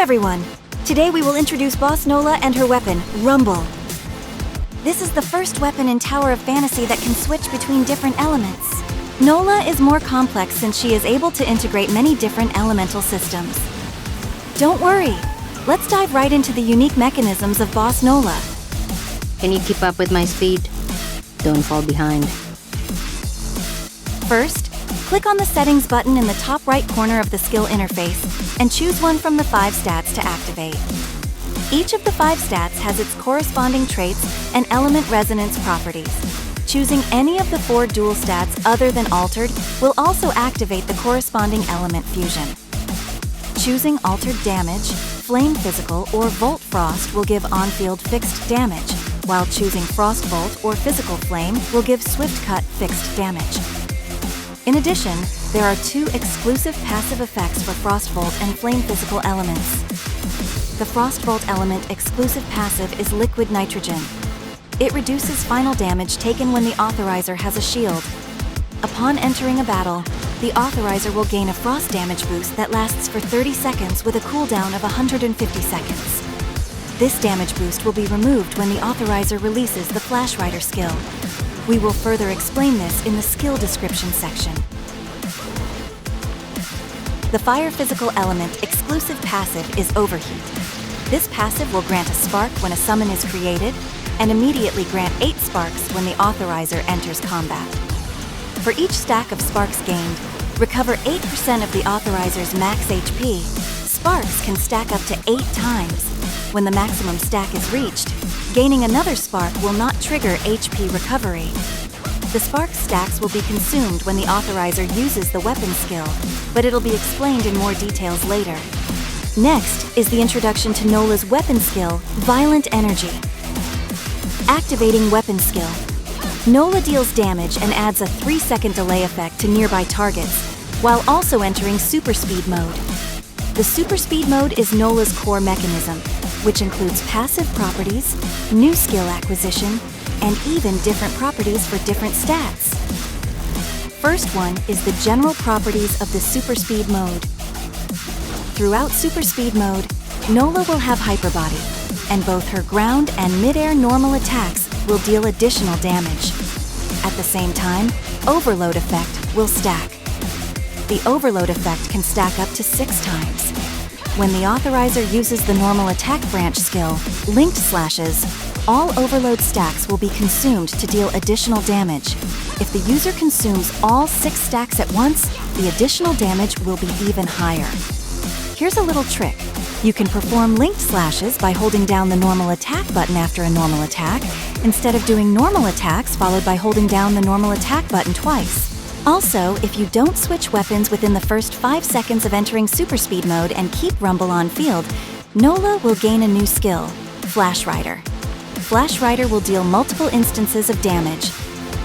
everyone! Today we will introduce Boss Nola and her weapon, Rumble. This is the first weapon in Tower of Fantasy that can switch between different elements. Nola is more complex since she is able to integrate many different elemental systems. Don't worry, let's dive right into the unique mechanisms of Boss Nola. Can you keep up with my speed? Don't fall behind. First, click on the Settings button in the top right corner of the skill interface and choose one from the 5 stats to activate. Each of the 5 stats has its corresponding traits and element resonance properties. Choosing any of the 4 dual stats other than altered will also activate the corresponding element fusion. Choosing altered damage, flame physical, or volt frost will give on-field fixed damage, while choosing frost volt or physical flame will give swift cut fixed damage. In addition, there are 2 exclusive passive effects for Frostbolt and Flame Physical elements. The Frostbolt element exclusive passive is Liquid Nitrogen. It reduces final damage taken when the Authorizer has a shield. Upon entering a battle, the Authorizer will gain a frost damage boost that lasts for 30 seconds with a cooldown of 150 seconds. This damage boost will be removed when the Authorizer releases the Flash Rider skill. We will further explain this in the skill description section. The Fire Physical Element exclusive passive is Overheat. This passive will grant a spark when a summon is created, and immediately grant 8 sparks when the Authorizer enters combat. For each stack of sparks gained, recover 8% of the Authorizer's max HP. Sparks can stack up to 8 times. When the maximum stack is reached, gaining another spark will not trigger HP recovery. The spark stacks will be consumed when the Authorizer uses the weapon skill, but it'll be explained in more details later. Next is the introduction to Nola's weapon skill, Violent Energy. Activating weapon skill. Nola deals damage and adds a 3-second delay effect to nearby targets, while also entering Super Speed mode. The Super Speed mode is Nola's core mechanism, which includes passive properties, new skill acquisition, and even different properties for different stats. First one is the general properties of the Super Speed mode. Throughout Super Speed mode, Nola will have Hyper Body, and both her ground and mid-air normal attacks will deal additional damage. At the same time, Overload effect will stack. The Overload effect can stack up to 6 times. When the Authorizer uses the normal attack branch skill, Linked Slashes, all Overload stacks will be consumed to deal additional damage. If the user consumes all 6 stacks at once, the additional damage will be even higher. Here's a little trick. You can perform Linked Slashes by holding down the normal attack button after a normal attack, instead of doing normal attacks followed by holding down the normal attack button twice. Also, if you don't switch weapons within the first 5 seconds of entering Super Speed mode and keep Rumble on field, Nola will gain a new skill, Flash Rider. Flash Rider will deal multiple instances of damage.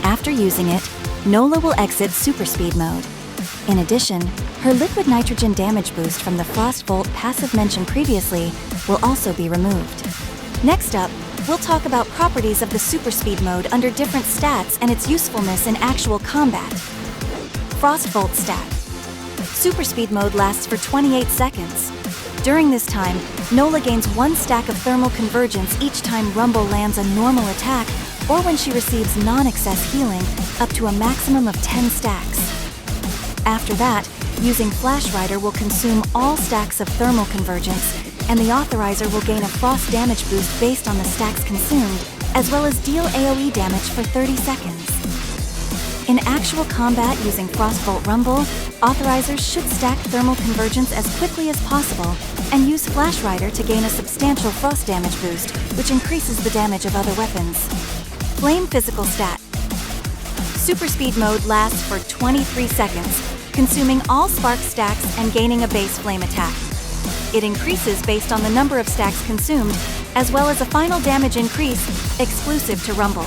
After using it, Nola will exit Super Speed mode. In addition, her Liquid Nitrogen damage boost from the Frostbolt passive mentioned previously will also be removed. Next up, we'll talk about properties of the Super Speed mode under different stats and its usefulness in actual combat. Frostbolt stat. Super Speed mode lasts for 28 seconds. During this time, Nola gains 1 stack of thermal convergence each time Rumble lands a normal attack or when she receives non-excess healing up to a maximum of 10 stacks. After that, using Flash Rider will consume all stacks of thermal convergence, and the Authorizer will gain a frost damage boost based on the stacks consumed, as well as deal AoE damage for 30 seconds. In actual combat using Frostbolt Rumble, Authorizers should stack thermal convergence as quickly as possible and use Flash Rider to gain a substantial frost damage boost, which increases the damage of other weapons. Flame Physical stat. Super Speed mode lasts for 23 seconds, consuming all spark stacks and gaining a base flame attack. It increases based on the number of stacks consumed, as well as a final damage increase exclusive to Rumble.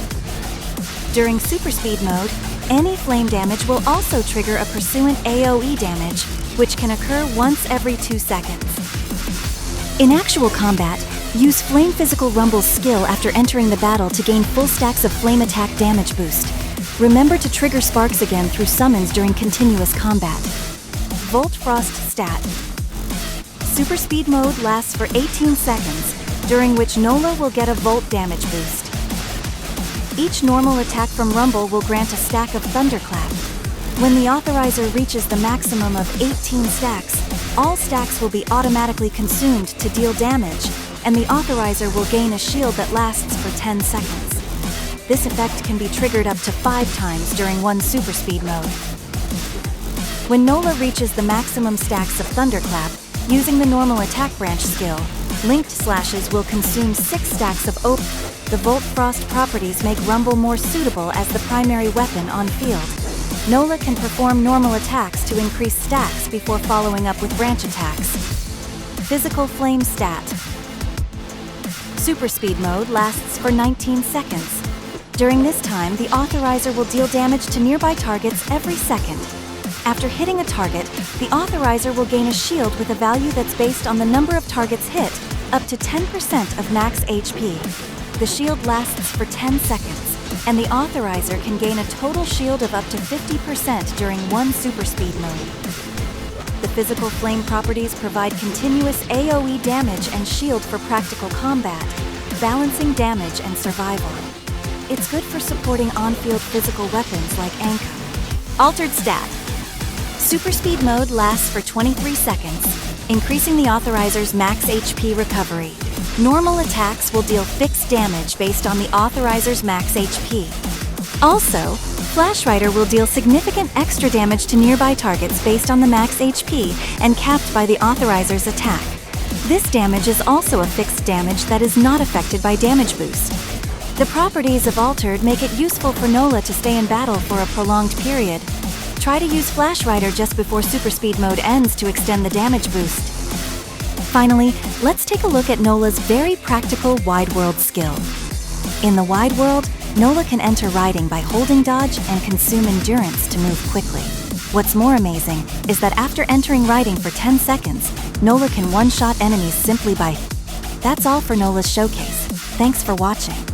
During Super Speed mode, any flame damage will also trigger a pursuant AoE damage, which can occur once every 2 seconds. In actual combat, use Flame Physical Rumble's skill after entering the battle to gain full stacks of flame attack damage boost. Remember to trigger sparks again through summons during continuous combat. Volt Frost stat. Super Speed Mode lasts for 18 seconds, during which Nola will get a volt damage boost. Each normal attack from Rumble will grant a stack of Thunderclap. When the authorizer reaches the maximum of 18 stacks, all stacks will be automatically consumed to deal damage, and the authorizer will gain a shield that lasts for 10 seconds. This effect can be triggered up to 5 times during one Super Speed Mode. When Nola reaches the maximum stacks of Thunderclap, using the normal attack branch skill, linked slashes will consume 6 stacks of OP. The Volt Frost properties make Rumble more suitable as the primary weapon on field. Nola can perform normal attacks to increase stacks before following up with branch attacks. Physical Flame Stat. Super Speed Mode lasts for 19 seconds. During this time, the authorizer will deal damage to nearby targets every second. After hitting a target, the authorizer will gain a shield with a value that's based on the number of targets hit, up to 10% of max HP. The shield lasts for 10 seconds, and the authorizer can gain a total shield of up to 50% during one Super Speed Mode. The physical flame properties provide continuous AoE damage and shield for practical combat, balancing damage and survival. It's good for supporting on-field physical weapons like Anka. Altered Stat. Super Speed Mode lasts for 23 seconds, increasing the authorizer's max HP recovery. Normal attacks will deal fixed damage based on the authorizer's max HP. Also, Flash Rider will deal significant extra damage to nearby targets based on the max HP and capped by the authorizer's attack. This damage is also a fixed damage that is not affected by damage boost. The properties of Altered make it useful for Nola to stay in battle for a prolonged period. Try to use Flash Rider just before Super Speed Mode ends to extend the damage boost. Finally, let's take a look at Nola's very practical Wide World skill. In the Wide World, Nola can enter riding by holding dodge and consume endurance to move quickly. What's more amazing is that after entering riding for 10 seconds, Nola can one-shot enemies simply by... That's all for Nola's showcase. Thanks for watching.